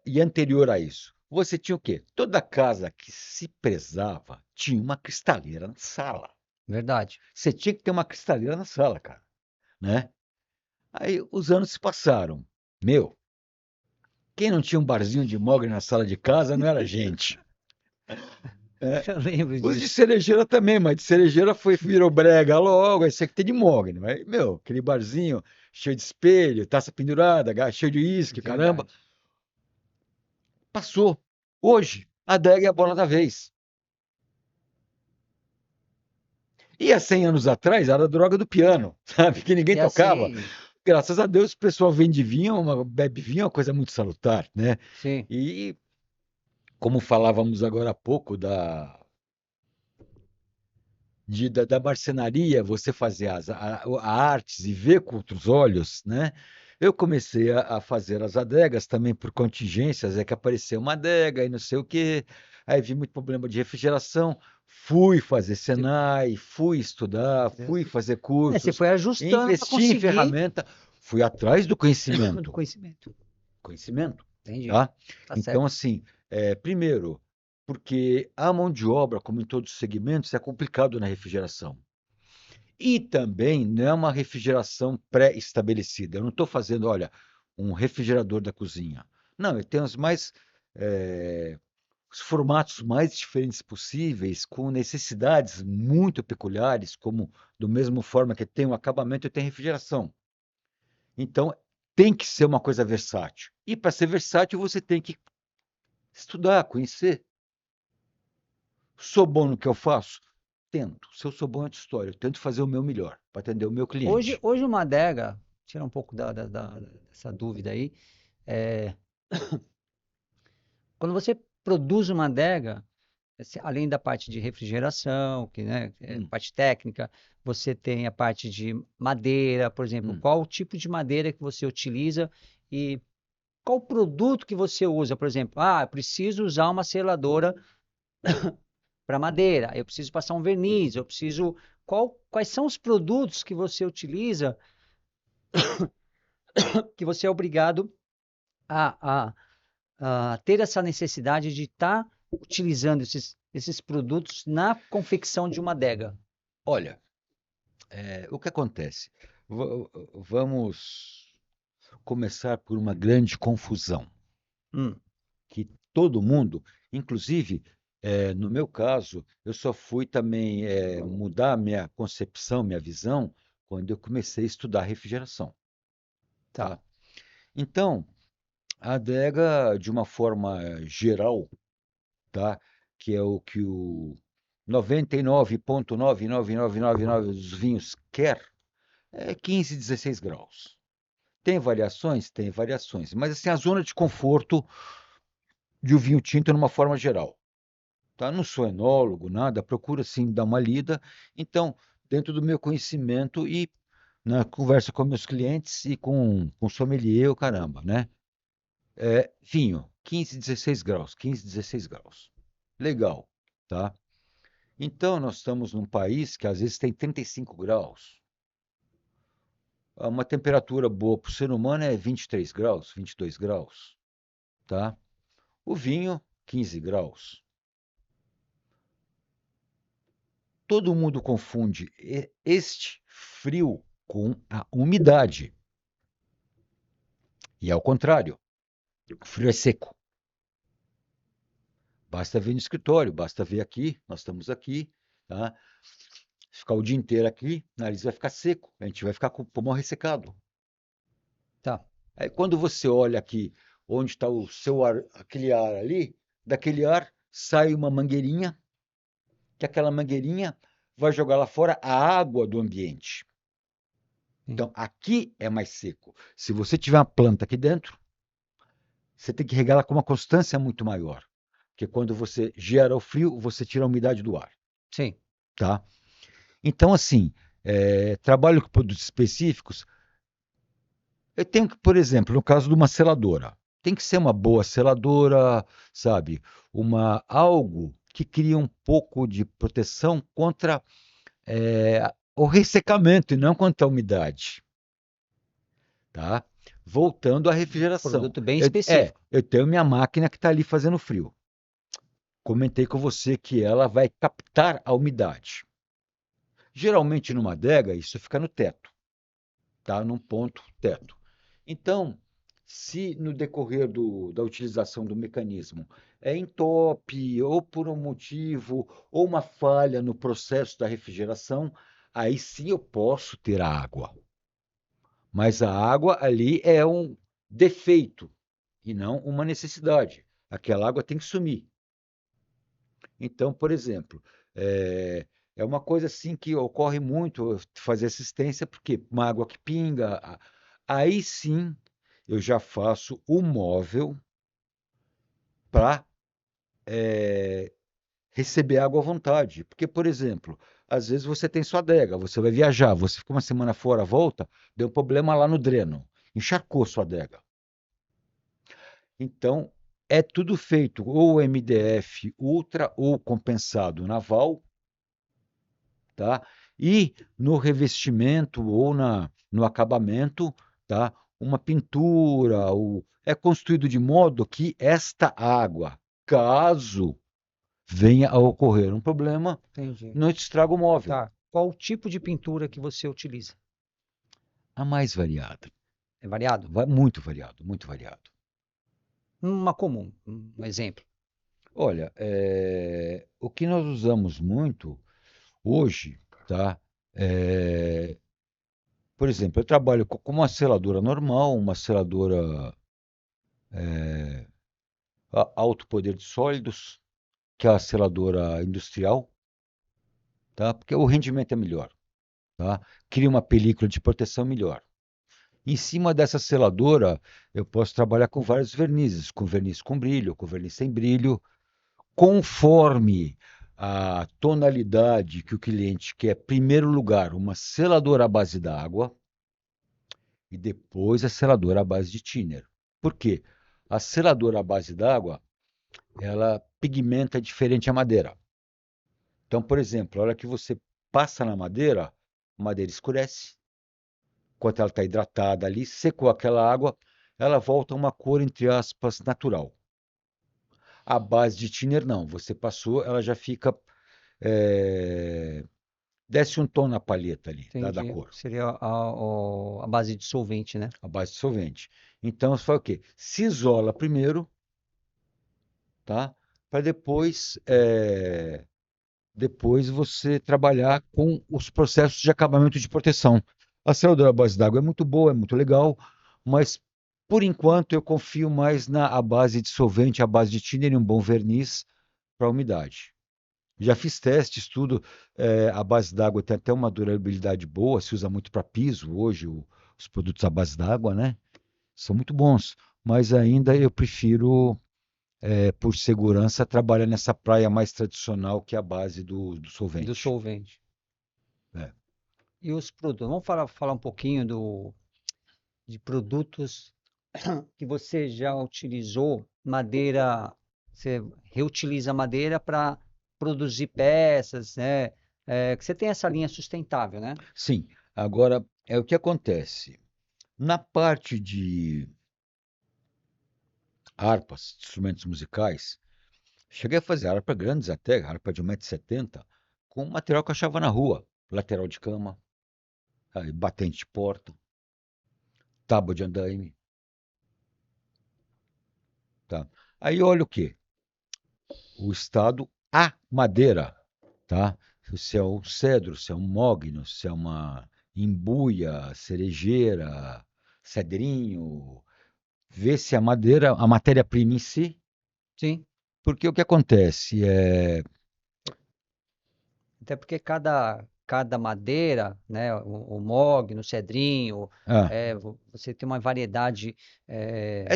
E anterior a isso, você tinha o quê? Toda casa que se prezava tinha uma cristaleira na sala. Verdade. Você tinha que ter uma cristaleira na sala, cara, né? Aí os anos se passaram. Meu, quem não tinha um barzinho de mogre na sala de casa não era gente. É, Eu lembro os de disso. cerejeira também, mas de cerejeira virou brega logo, aí você que tem de mogno. Mas, meu, aquele barzinho cheio de espelho, taça pendurada, cheio de uísque, caramba. Verdade. Passou. Hoje, a adega é a bola da vez. E há 100 anos atrás era a droga do piano, sabe? Que ninguém E tocava. assim, Graças a Deus o pessoal vende vinho, bebe vinho, é uma coisa muito salutar, né? sim, E como falávamos agora há pouco da marcenaria, você fazer a artes e ver com outros olhos, né? Eu comecei a fazer as adegas também por contingências, é que apareceu uma adega e não sei o quê, aí vi muito problema de refrigeração, fui fazer você, Senai, fui estudar, fui fazer você cursos, foi ajustando para investi em conseguir ferramenta, fui atrás do do conhecimento, conhecimento. conhecimento, Entendi. tá? Tá Então, certo. assim, primeiro, porque a mão de obra, como em todos os segmentos, é complicado na refrigeração. E também não é uma refrigeração pré-estabelecida. Eu não estou fazendo, olha, um refrigerador da cozinha. Não, eu tenho os formatos mais diferentes possíveis, com necessidades muito peculiares, como do mesmo forma que tem um acabamento, eu tenho refrigeração. Então, tem que ser uma coisa versátil. E para ser versátil, você tem que estudar, conhecer. Sou bom no que eu faço? Tento. Se eu sou bom é outra história. Eu tento fazer o meu melhor para atender o meu Hoje, cliente. hoje uma adega, tira um pouco dessa dúvida aí, é, quando você produz uma adega, além da parte de refrigeração, que, né, é Hum, parte técnica, você tem a parte de madeira, por exemplo, hum. qual o tipo de madeira que você utiliza e qual o produto que você usa, por exemplo, eu preciso usar uma seladora para madeira, eu preciso passar um verniz, eu preciso. Quais são os produtos que você utiliza que você é obrigado a, ter essa necessidade de estar utilizando esses produtos na confecção de uma adega? Olha, o que acontece? Vamos começar por uma grande confusão, Hum, que todo mundo, inclusive, no meu caso, eu só fui também mudar minha concepção, minha visão, quando eu comecei a estudar refrigeração, tá. tá? Então, a adega, de uma forma geral, tá? Que é o que o 99,99999 dos vinhos quer, é 15, 16 graus. Tem variações? Tem variações. Mas assim, a zona de conforto de um vinho tinto numa forma geral. Tá? Não sou enólogo, nada, procuro assim dar uma lida. Então, dentro do meu conhecimento e na conversa com meus clientes e com sommelier, o caramba, né? Vinho, 15, 16 graus, 15, 16 graus. Legal, tá? Então, nós estamos num país que às vezes tem 35 graus. Uma temperatura boa para o ser humano é 23 graus, 22 graus, tá? O vinho, 15 graus. Todo mundo confunde este frio com a umidade. E é ao contrário, o frio é seco. Basta ver no escritório, basta ver aqui, nós estamos aqui, tá? Ficar o dia inteiro aqui, o nariz vai ficar seco, a gente vai ficar com o pulmão ressecado. Tá. Aí quando você olha aqui, onde está o seu ar, aquele ar ali, daquele ar sai uma mangueirinha, que aquela mangueirinha vai jogar lá fora a água do ambiente. Sim. Então, aqui é mais seco. Se você tiver uma planta aqui dentro, você tem que regá-la com uma constância muito maior. Porque quando você gera o frio, você tira a umidade do ar, Sim. tá? Então, assim, trabalho com produtos específicos. Eu tenho que, por exemplo, no caso de uma seladora, tem que ser uma boa seladora, sabe? Algo que crie um pouco de proteção contra o ressecamento e não contra a umidade, tá? Voltando à refrigeração. Produto bem específico. Eu tenho minha máquina que está ali fazendo frio. Comentei com você que ela vai captar a umidade. Geralmente numa adega, isso fica no teto, tá? Num ponto teto. Então, se no decorrer da utilização do mecanismo entope, ou por um motivo, ou uma falha no processo da refrigeração, aí sim eu posso ter a água. Mas a água ali é um defeito e não uma necessidade. Aquela água tem que sumir. Então, por exemplo, é uma coisa assim que ocorre muito fazer assistência, porque uma água que pinga, aí sim eu já faço o móvel para receber água à vontade. Porque, por exemplo, às vezes você tem sua adega, você vai viajar, você fica uma semana fora, volta, deu problema lá no dreno, encharcou sua adega. Então, é tudo feito ou MDF ultra ou compensado naval, tá? E no revestimento ou no acabamento, tá? Uma pintura, é construído de modo que esta água, caso venha a ocorrer um problema, Entendi. não estraga o móvel. Tá. Qual o tipo de pintura que você utiliza? A mais variada, É variado? muito variado, muito variado. Uma comum, um exemplo. Olha, o que nós usamos muito hoje, tá? É, por exemplo, eu trabalho com uma seladora normal, uma seladora alto poder de sólidos, que é a seladora industrial, tá? Porque o rendimento é melhor, tá? Cria uma película de proteção melhor. Em cima dessa seladora, eu posso trabalhar com vários vernizes, com verniz com brilho, com verniz sem brilho, conforme a tonalidade que o cliente quer. Primeiro lugar, uma seladora à base d'água e depois a seladora à base de thinner. Por quê? A seladora à base d'água, ela pigmenta diferente a madeira. Então, por exemplo, a hora que você passa na madeira, a madeira escurece. Enquanto ela está hidratada ali, secou aquela água, ela volta a uma cor, entre aspas, natural. A base de thinner, não. Você passou, ela já fica. Desce um tom na palheta ali, da Entendi. cor. Seria a base de solvente, né? A base de solvente. Então, você faz o quê? Se isola primeiro, tá? Para depois você trabalhar com os processos de acabamento de proteção. A seladora à base d'água é muito boa, é muito legal, mas por enquanto eu confio mais na a base de solvente, a base de thinner e um bom verniz para a umidade. Já fiz testes, tudo. A base d'água tem até uma durabilidade boa, se usa muito para piso hoje, os produtos à base d'água, né? São muito bons. Mas ainda eu prefiro, por segurança, trabalhar nessa praia mais tradicional que é a base do do solvente. solvente. É. E os produtos? Vamos falar um pouquinho de produtos que você já utilizou madeira, você reutiliza madeira para produzir peças, né? Que você tem essa linha sustentável, né? Sim, agora é o que acontece. Na parte de harpas, instrumentos musicais, cheguei a fazer harpa grandes até, harpa de 1,70 m, com material que eu achava na rua. Lateral de cama, aí, batente de porta, tábua de andaime, tá? Aí olha o quê? O estado, a madeira, tá? Se é um cedro, se é um mogno, se é uma embuia, cerejeira, cedrinho, vê se a madeira, a matéria-prima em si, Sim. porque o que acontece é, Até porque cada madeira, né? O mogno, o cedrinho, ah, você tem uma variedade.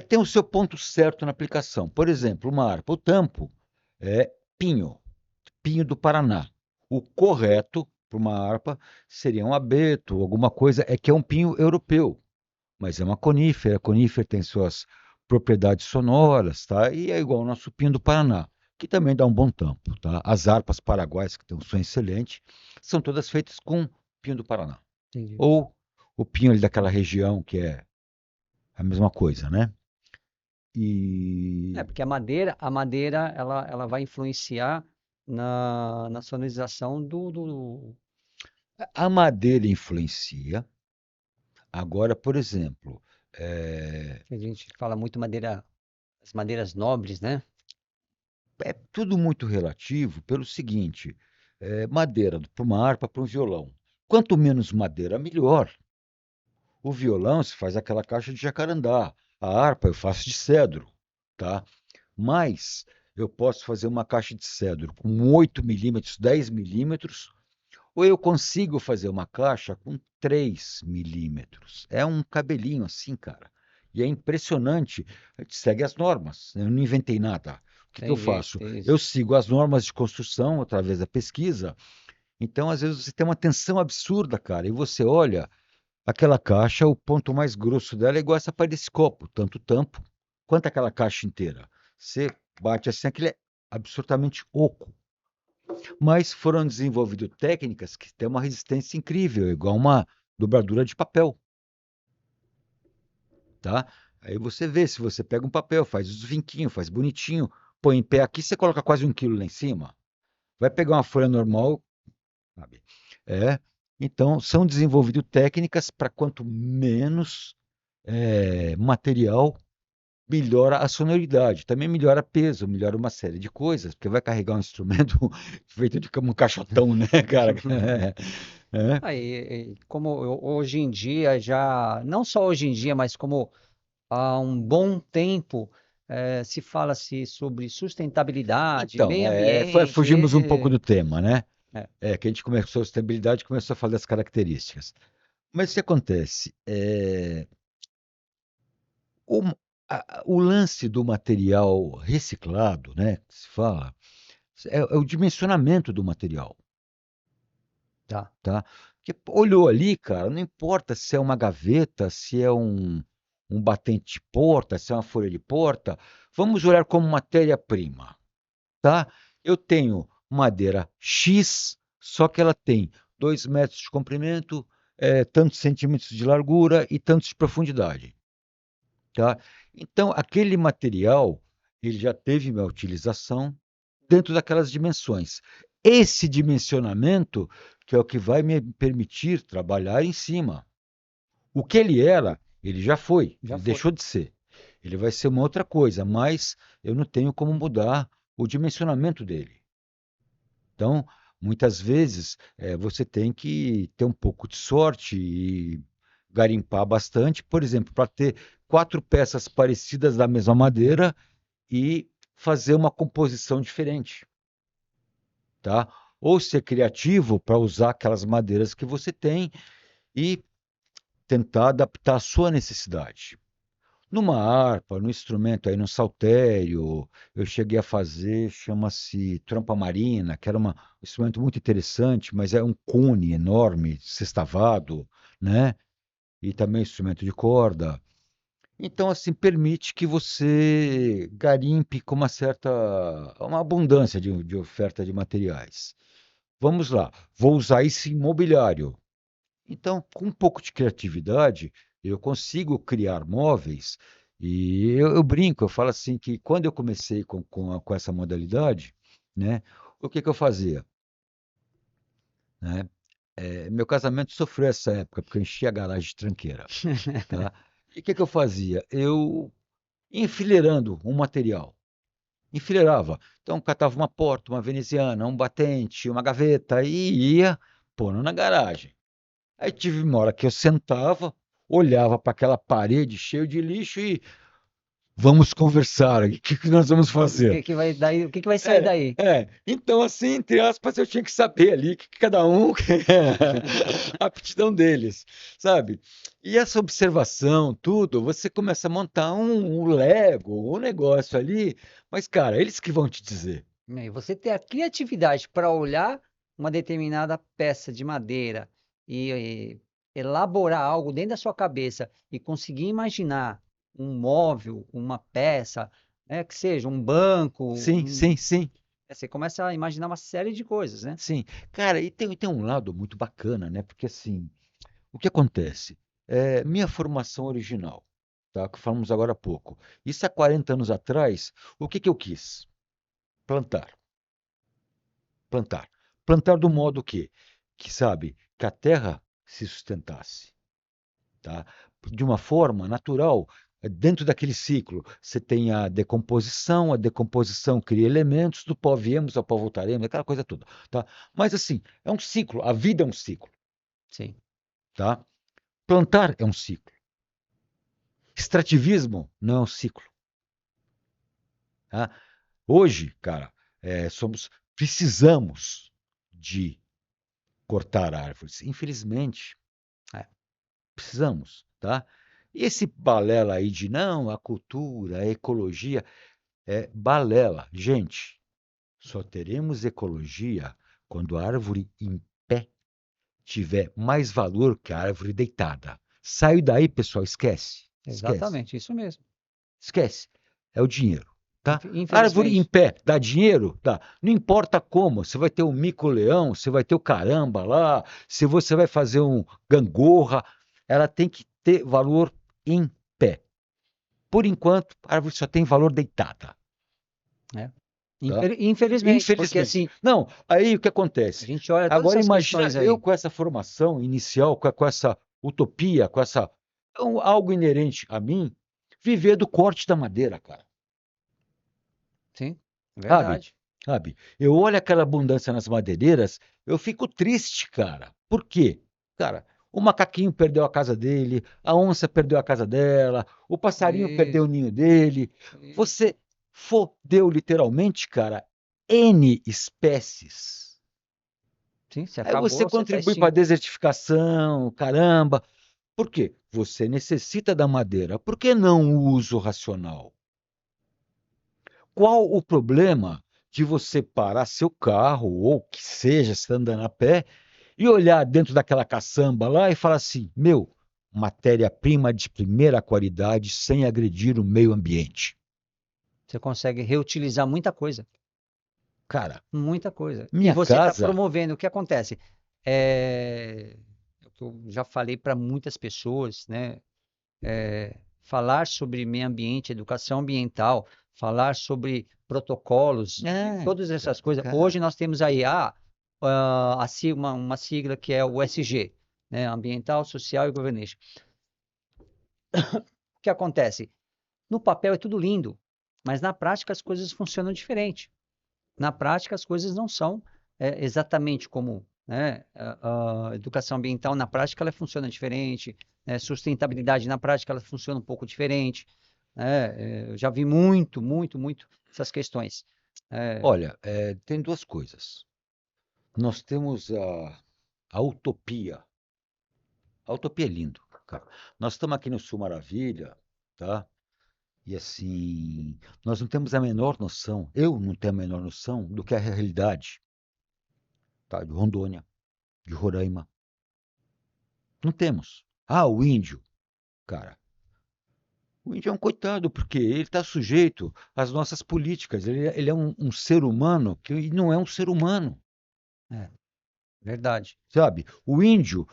tem o seu ponto certo na aplicação. Por exemplo, uma harpa, o tampo é pinho, pinho do Paraná. O correto para uma harpa seria um abeto, alguma coisa, que é um pinho europeu, mas é uma conífera. A conífera tem suas propriedades sonoras, tá? E é igual ao nosso pinho do Paraná, que também dá um bom tampo, tá? As harpas paraguaias, que tem um som excelente, são todas feitas com pinho do Paraná. Entendi. Ou o pinho ali daquela região, que é a mesma coisa, né? E Porque a madeira, ela vai influenciar na sonorização a madeira influencia. Agora, por exemplo, é, a gente fala muito madeira, as madeiras nobres, né? é tudo muito relativo pelo seguinte: madeira para uma harpa, para um violão. Quanto menos madeira, melhor. O violão se faz aquela caixa de jacarandá. A harpa eu faço de cedro, tá? Mas eu posso fazer uma caixa de cedro com 8 milímetros, 10 milímetros, ou eu consigo fazer uma caixa com 3 milímetros. É um cabelinho assim, cara. E é impressionante. A gente segue as normas. Eu não inventei nada. O que eu Entendi, faço? entendi. Eu sigo as normas de construção através da pesquisa. Então, às vezes, você tem uma tensão absurda, cara. E você olha aquela caixa, o ponto mais grosso dela é igual essa parede desse copo, tanto o tampo quanto aquela caixa inteira. Você bate assim, aquilo é absolutamente oco. Mas foram desenvolvidas técnicas que têm uma resistência incrível, igual uma dobradura de papel, tá? Aí você vê, se você pega um papel, faz os vinquinhos, faz bonitinho, põe em pé aqui, você coloca quase 1 quilo lá em cima. Vai pegar uma folha normal, sabe? É, então, são desenvolvidas técnicas para quanto menos material, melhora a sonoridade, também melhora peso, melhora uma série de coisas, porque vai carregar um instrumento feito de como um caixotão, né, cara? É. Aí, como hoje em dia já, não só hoje em dia, mas como há um bom tempo, se fala-se sobre sustentabilidade, Então, meio ambiente, fugimos um pouco do tema, né? é, Que a gente começou a estabilidade, começou a falar das características. Mas o que acontece? O, o lance do material reciclado, né, que se fala, é o dimensionamento do material, tá, tá? Porque olhou ali, cara, não importa se é uma gaveta, se é um batente de porta, se é uma folha de porta, vamos olhar como matéria-prima, tá? Eu tenho madeira X, só que ela tem 2 metros de comprimento, tantos centímetros de largura e tantos de profundidade, tá? Então, aquele material, ele já teve uma utilização dentro daquelas dimensões. Esse dimensionamento que é o que vai me permitir trabalhar em cima. O que ele era, ele já foi, já ele foi. deixou de ser. Ele vai ser uma outra coisa, mas eu não tenho como mudar o dimensionamento dele. Então, muitas vezes, você tem que ter um pouco de sorte e garimpar bastante, por exemplo, para ter 4 peças parecidas da mesma madeira e fazer uma composição diferente. tá? Ou ser criativo para usar aquelas madeiras que você tem e tentar adaptar a sua necessidade. Numa harpa, no instrumento aí, no saltério, eu cheguei a fazer, chama-se trompa marina, que era um instrumento muito interessante, mas é um cone enorme, sextavado, né? E também instrumento de corda. Então, assim, permite que você garimpe com uma abundância de oferta de materiais. Vamos lá, vou usar esse imobiliário. Então, com um pouco de criatividade, eu consigo criar móveis. E eu brinco, eu falo assim que quando eu comecei com essa modalidade, né, o que que eu fazia? Né? Meu casamento sofreu essa época, porque eu enchia a garagem de tranqueira, tá? E o que que eu fazia? Eu ia enfileirando um material. Enfileirava. Então, catava uma porta, uma veneziana, um batente, uma gaveta e ia pondo na garagem. Aí tive uma hora que eu sentava, olhava para aquela parede cheia de lixo e vamos conversar. O que que nós vamos O fazer? que que vai daí, o que que vai sair daí? Então, assim, entre aspas, eu tinha que saber ali que cada um, a aptidão deles, sabe? E essa observação, tudo, você começa a montar um Lego, um negócio ali, mas, cara, eles que vão te dizer. E você ter a criatividade para olhar uma determinada peça de madeira e elaborar algo dentro da sua cabeça e conseguir imaginar um móvel, uma peça, né, que seja um banco, Sim, sim, sim, você começa a imaginar uma série de coisas, né? sim. Cara, e tem um lado muito bacana, né? Porque, assim, o que acontece? Minha formação original, tá? Que falamos agora há pouco. Isso há 40 anos atrás, o que que eu quis? Plantar. Plantar. Plantar do modo que sabe, que a terra se sustentasse, tá? De uma forma natural, dentro daquele ciclo. Você tem a decomposição cria elementos, do pó viemos, ao pó voltaremos, aquela coisa toda, tá? Mas assim, é um ciclo, a vida é um ciclo, Sim, tá? Plantar é um ciclo. Extrativismo não é um ciclo, tá? Hoje, cara, precisamos de cortar árvores. Infelizmente, é, precisamos, tá? E esse balela aí de não, a cultura, a ecologia, é balela. Gente, só teremos ecologia quando a árvore em pé tiver mais valor que a árvore deitada. Saiu daí, pessoal, esquece. Esquece. exatamente, isso mesmo. Esquece. É o dinheiro. Tá? Árvore em Infelizmente. pé, dá dinheiro? Dá. Não importa como, você vai ter um mico-leão, você vai ter o caramba lá, se você vai fazer um gangorra, ela tem que ter valor em pé. Por enquanto, a árvore só tem valor deitada. Né? Tá? Infelizmente, porque Infelizmente. assim, Não, aí o que a acontece? gente olha todas Agora essas imagina questões eu aí. com essa formação inicial, com essa utopia, com essa algo inerente a mim, viver do corte da madeira, cara. Sim, Sabe? verdade. Sabe? Eu olho aquela abundância nas madeireiras, eu fico triste, cara. Por quê? Cara, o macaquinho perdeu a casa dele, a onça perdeu a casa dela, o passarinho perdeu o Isso, ninho dele. isso. Você fodeu literalmente, cara, N espécies. Sim, você Aí você acabou, você tá contribui para a extinto. desertificação, caramba. Por quê? Você necessita da madeira. Por que não o uso racional? Qual o problema de você parar seu carro, ou que seja, você andando a pé, e olhar dentro daquela caçamba lá e falar assim: meu, matéria-prima de primeira qualidade sem agredir o meio ambiente. Você consegue reutilizar muita coisa, Cara, muita coisa. E minha você está casa. promovendo. O que acontece? É, eu já falei para muitas pessoas, né? Falar sobre meio ambiente, educação ambiental, falar sobre protocolos, todas essas coisas. Hoje Cara. nós temos aí uma sigla que é o SG, né? Ambiental, Social e Governança. O que acontece? No papel é tudo lindo, mas na prática as coisas funcionam diferente. Na prática as coisas não são exatamente como, né, a educação ambiental na prática ela funciona diferente, né, sustentabilidade na prática ela funciona um pouco diferente, né, eu já vi muito essas questões. É, Olha, tem duas coisas. Nós temos a utopia. A utopia é lindo, cara. Nós estamos aqui no Sul Maravilha, tá? E assim, nós não temos a menor noção, eu não tenho a menor noção do que é a realidade, tá? De Rondônia, de Roraima. Não temos. Ah, o índio, cara. O índio é um coitado, porque ele está sujeito às nossas políticas. Ele é um ser humano que não é um ser humano, É, verdade. sabe? O índio,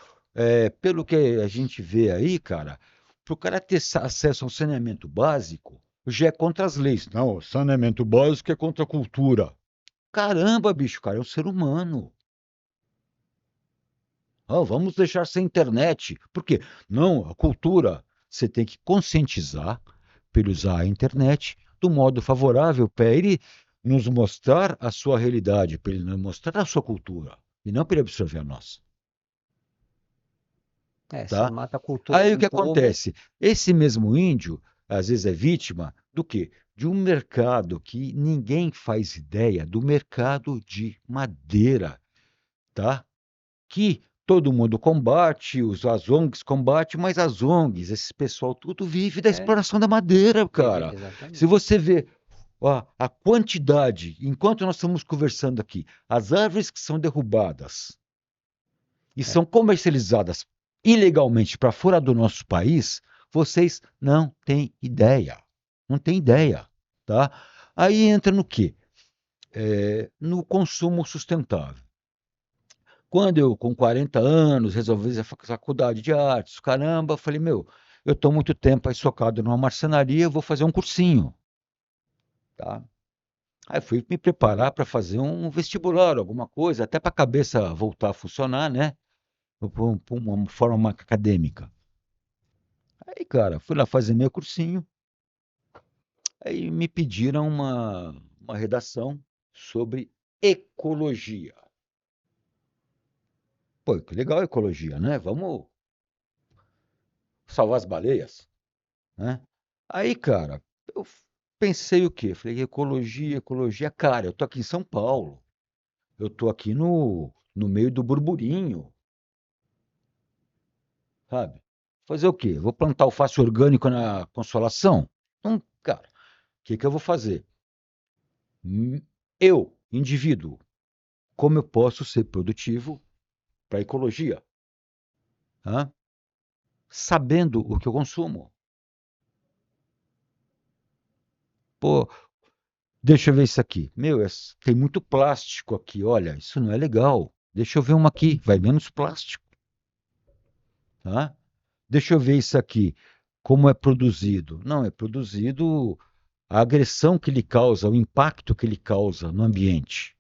pelo que a gente vê aí, cara, para o cara ter acesso ao saneamento básico, já é contra as leis. Não, saneamento básico é contra a cultura. Caramba, bicho, cara, é um ser humano. Ah, vamos deixar sem internet. Por quê? Não, a cultura, você tem que conscientizar para ele usar a internet do modo favorável para ele nos mostrar a sua realidade, para ele nos mostrar a sua cultura, e não para ele absorver a nossa, É, você tá? mata a cultura Aí de o um que povo. acontece? Esse mesmo índio, às vezes é vítima do quê? De um mercado que ninguém faz ideia do mercado de madeira, tá? Que todo mundo combate, as ONGs combatem, mas as ONGs, esse pessoal tudo vive da É, exploração da madeira, cara. Se exatamente. você vê a quantidade, enquanto nós estamos conversando aqui, as árvores que são derrubadas e É, são comercializadas ilegalmente para fora do nosso país, vocês não têm ideia. Não têm ideia, tá? Aí entra no quê? No consumo sustentável. Quando eu, com 40 anos, resolvi fazer a faculdade de artes, caramba, eu falei, meu, eu estou muito tempo aí socado numa marcenaria, eu vou fazer um cursinho, tá? Aí fui me preparar para fazer um vestibular, alguma coisa, até para a cabeça voltar a funcionar, né? Por uma forma acadêmica. Aí, cara, fui lá fazer meu cursinho, aí me pediram uma redação sobre ecologia. Pô, que legal a ecologia, né? Vamos salvar as baleias, né? Aí, cara, eu pensei o quê? Falei, ecologia, ecologia. Cara, eu tô aqui em São Paulo. Eu tô aqui no meio do burburinho, sabe? Fazer o quê? Vou plantar alface orgânico na Consolação? Não, cara, o que que eu vou fazer? Eu, indivíduo, como eu posso ser produtivo para a ecologia? Hã? Sabendo o que eu consumo. Pô, deixa eu ver isso aqui. Meu, tem muito plástico aqui. Olha, isso não é legal. Deixa eu ver uma aqui. Vai menos plástico, tá? Deixa eu ver isso aqui. Como é produzido? Não, é produzido a agressão que ele causa, o impacto que ele causa no ambiente.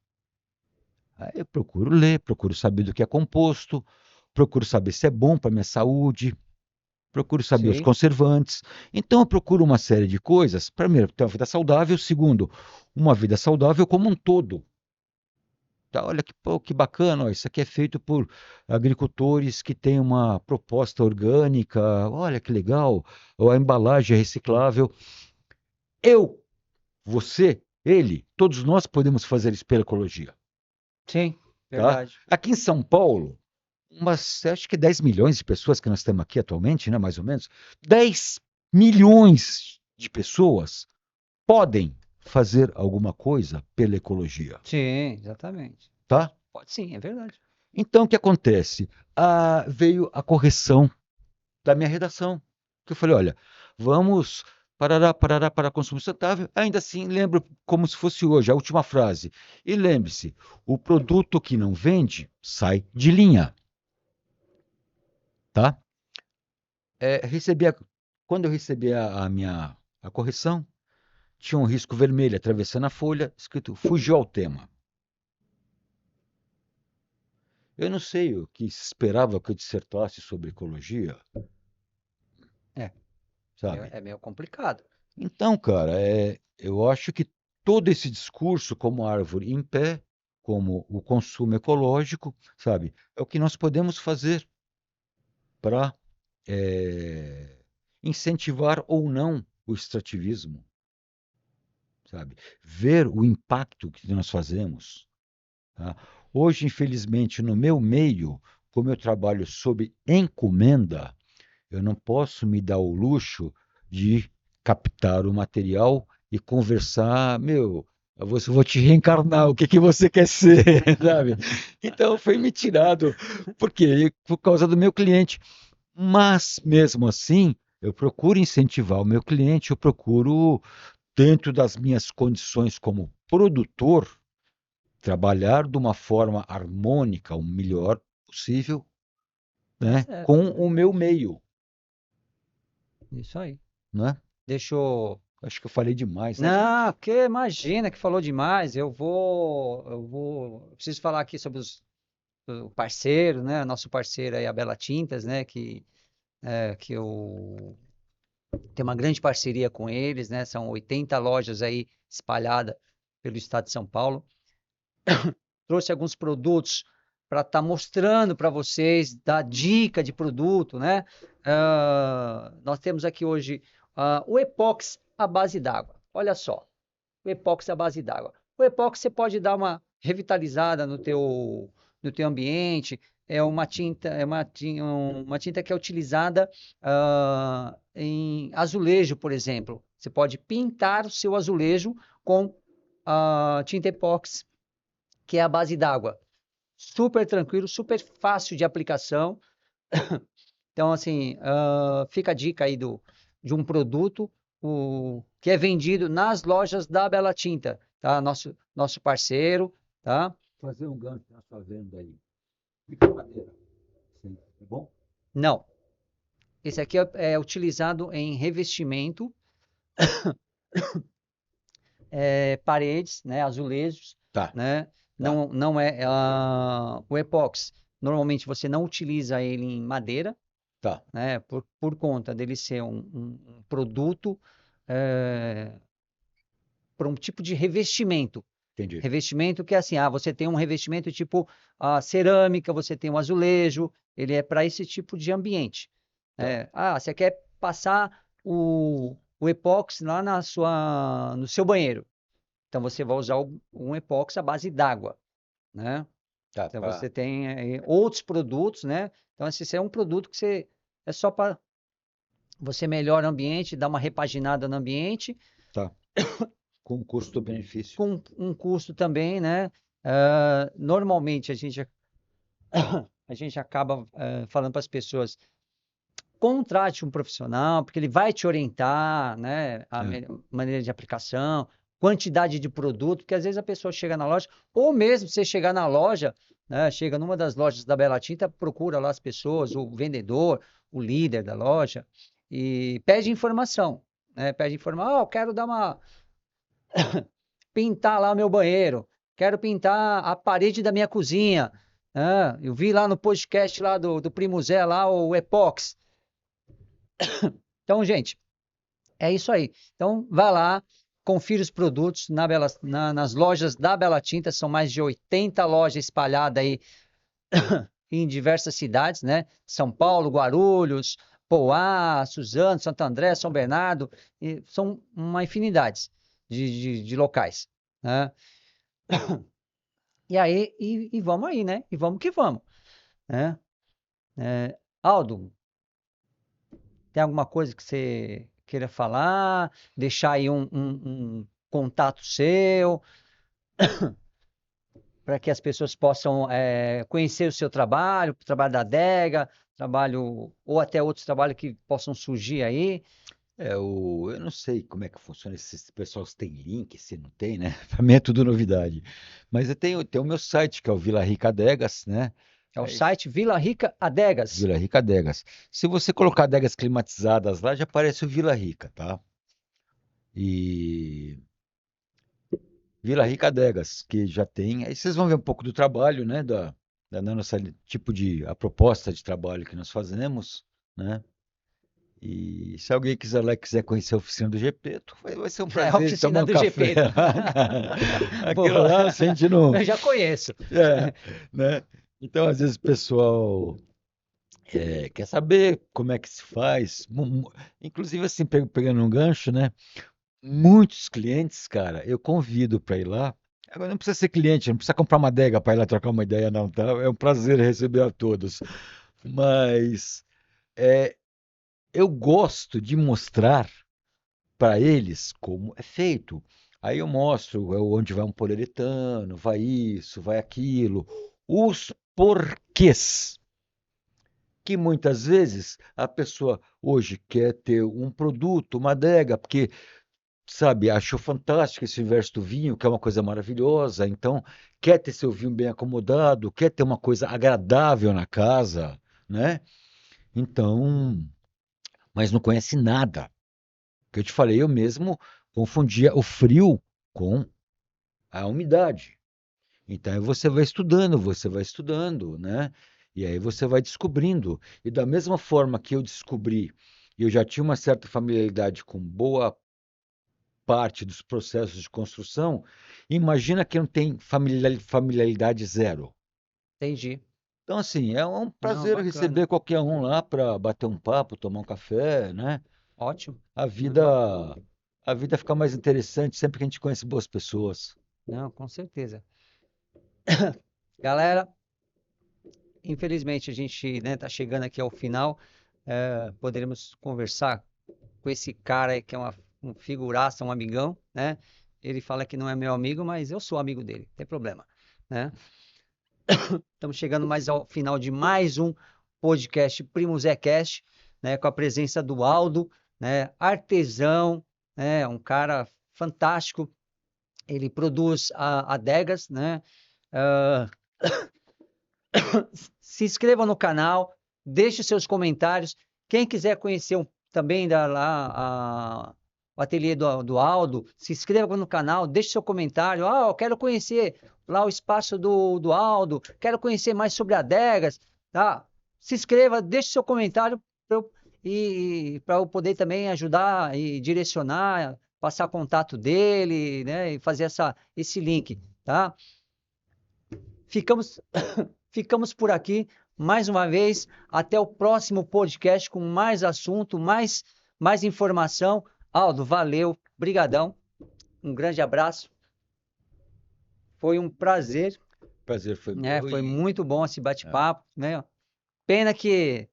Aí eu procuro ler, procuro saber do que é composto, procuro saber se é bom para minha saúde, procuro saber os sim, conservantes. Então eu procuro uma série de coisas, primeiro, ter uma vida saudável, segundo, uma vida saudável como um todo. Tá, olha que, pô, que bacana, ó, isso aqui é feito por agricultores que têm uma proposta orgânica, olha que legal, ou a embalagem é reciclável. Eu, você, ele, todos nós podemos fazer isso pela ecologia, sim, tá? verdade. Aqui em São Paulo, acho que 10 milhões de pessoas que nós temos aqui atualmente, né, mais ou menos, 10 milhões de pessoas podem fazer alguma coisa pela ecologia, Sim, exatamente. tá? Pode sim, é verdade. Então, o que acontece? Veio a correção da minha redação. Que eu falei, olha, vamos parará para consumo sustentável. Ainda assim, lembro como se fosse hoje, a última frase. E lembre-se, o produto que não vende sai de linha, tá? Quando eu recebi a minha a correção, tinha um risco vermelho atravessando a folha, escrito fugiu ao tema. Eu não sei o que se esperava que eu dissertasse sobre ecologia, É, sabe? é meio complicado. Então, cara, eu acho que todo esse discurso, como a árvore em pé, como o consumo ecológico, sabe, é o que nós podemos fazer para incentivar ou não o extrativismo, sabe? Ver o impacto que nós fazemos, tá? Hoje, infelizmente, no meu meio, como eu trabalho sob encomenda, eu não posso me dar o luxo de captar o material e conversar, meu, vou te reencarnar, o que que você quer ser, sabe? Então foi me tirado, porque por causa do meu cliente. Mas mesmo assim, eu procuro incentivar o meu cliente, eu procuro, dentro das minhas condições como produtor, trabalhar de uma forma harmônica, o melhor possível, Tá né, certo. com o meu meio, Isso aí. né? Deixa eu. Acho que eu falei demais, né, Não, gente? que imagina que falou demais. Eu preciso falar aqui sobre o parceiro, né? Nosso parceiro aí, a Bela Tintas, né? Que eu tenho uma grande parceria com eles, né? São 80 lojas aí espalhadas pelo estado de São Paulo. Trouxe alguns produtos para estar mostrando para vocês, dar dica de produto, né? Nós temos aqui hoje o epóxi à base d'água. Olha só, o epóxi à base d'água. O epóxi você pode dar uma revitalizada no teu ambiente. Uma tinta que é utilizada em azulejo, por exemplo. Você pode pintar o seu azulejo com tinta epóxi, que é a base d'água. Super tranquilo, super fácil de aplicação. Então, assim, fica a dica aí de um produto que é vendido nas lojas da Bela Tinta, tá? Nosso parceiro, tá? Fazer um gancho na sua venda aí. Fica madeira. Sim, é bom? Não. Esse aqui é utilizado em revestimento, paredes, né? Azulejos, Tá, né? tá, Não é o epóxi. Normalmente você não utiliza ele em madeira, tá. né? Por conta dele ser um produto para um tipo de revestimento. Entendi. Revestimento que é assim, você tem um revestimento tipo cerâmica, você tem um azulejo, ele é para esse tipo de ambiente. Tá. Você quer passar o epóxi lá no seu banheiro. Então você vai usar um epóxi à base d'água, né? Tá, Então pá. você tem outros produtos, né? Então esse é um produto que é só para você melhora o ambiente, dá uma repaginada no ambiente, Tá. Com custo-benefício. com um custo também, né? Normalmente a gente acaba falando para as pessoas, contrate um profissional, porque ele vai te orientar, né? A É, maneira de aplicação, quantidade de produto, porque às vezes a pessoa chega na loja, ou mesmo você chegar na loja, né? Chega numa das lojas da Bela Tinta, procura lá as pessoas, o vendedor, o líder da loja, e pede informação, né? Pede informação, eu quero pintar lá meu banheiro, quero pintar a parede da minha cozinha. Eu vi lá no podcast lá do Primo Zé, lá o Epox. Então, gente, é isso aí. Então, vai lá, confira os produtos nas lojas da Bela Tinta, são mais de 80 lojas espalhadas aí em diversas cidades, né? São Paulo, Guarulhos, Poá, Suzano, Santo André, São Bernardo, e são uma infinidade de locais, né? E aí, e vamos aí, né? E vamos que vamos, né? Aldo, tem alguma coisa que você queira falar? Deixar aí um contato seu para que as pessoas possam conhecer o seu trabalho, o trabalho da adega, trabalho ou até outros trabalhos que possam surgir aí. eu não sei como é que funciona, se pessoal se tem link, se não tem, né? Para mim é tudo novidade. Mas eu tenho o meu site, que é o Vila Rica Adegas, né? É o É site Vila Rica Adegas. Vila Rica Adegas. Se você colocar adegas climatizadas lá, já aparece o Vila Rica, tá? E Vila Rica Adegas, que já tem. Aí vocês vão ver um pouco do trabalho, né? Da nossa tipo a proposta de trabalho que nós fazemos, né? E se alguém quiser lá e quiser conhecer a oficina do Gepeto, vai ser um É a prazer de tomar oficina um do café. Gepeto. Aquilo Boa. lá, se a gente não. Eu já conheço. É, né? Então, às vezes, o pessoal quer saber como é que se faz. Inclusive, assim, pegando um gancho, né? Muitos clientes, cara, eu convido para ir lá Agora não precisa ser cliente, não precisa comprar uma adega para ir lá trocar uma ideia, não, tá? É um prazer receber a todos. Mas é, eu gosto de mostrar para eles como é feito. Aí eu mostro onde vai um poliuretano, vai isso, vai aquilo, os porquês. Que muitas vezes a pessoa hoje quer ter um produto, uma adega, porque, sabe, achou fantástico esse universo do vinho, que é uma coisa maravilhosa, então quer ter seu vinho bem acomodado, quer ter uma coisa agradável na casa, né? Então, mas não conhece nada. Que eu te falei, eu mesmo confundia o frio com a umidade. Então aí você vai estudando, né? E aí você vai descobrindo. E da mesma forma que eu descobri, e eu já tinha uma certa familiaridade com boa parte dos processos de construção, imagina quem não tem familiaridade zero. Entendi. Então, assim, é um Não, prazer bacana. receber qualquer um lá para bater um papo, tomar um café, né? Ótimo. A Muito vida, bacana. a vida fica mais interessante sempre que a gente conhece boas pessoas. Não, com certeza. Galera, infelizmente a gente, né, tá chegando aqui ao final. Poderemos conversar com esse cara aí que é um figuraça, um amigão, né? Ele fala que não é meu amigo, mas eu sou amigo dele, não tem problema, né? Estamos chegando mais ao final de mais um podcast Primo Zé Cast, né? Com a presença do Aldo, né? Artesão, né? Um cara fantástico. Ele produz adegas, né? Ah, se inscreva no canal, deixe seus comentários. Quem quiser conhecer também o ateliê do Aldo, se inscreva no canal, deixe seu comentário. Ah, eu quero conhecer lá o espaço do Aldo, quero conhecer mais sobre adegas, tá? Se inscreva, deixe seu comentário para eu poder também ajudar e direcionar, passar contato dele, né? E fazer esse link, tá? Ficamos Ficamos por aqui mais uma vez. Até o próximo podcast com mais assunto, mais informação. Aldo, valeu, brigadão. Um grande abraço. Foi um prazer, Prazer foi né? meu Foi e muito bom esse é, bate-papo, né? Pena que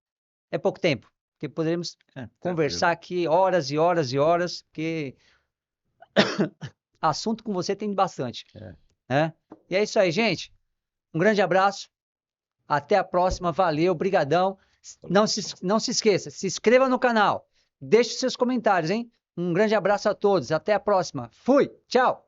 é pouco tempo, porque poderíamos tranquilo. conversar aqui horas e horas e horas, porque assunto com você tem bastante, É. né? E é isso aí, gente. Um grande abraço. Até a próxima, valeu, brigadão. Não se esqueça, se inscreva no canal, deixe seus comentários, hein? Um grande abraço a todos, até a próxima. Fui, tchau!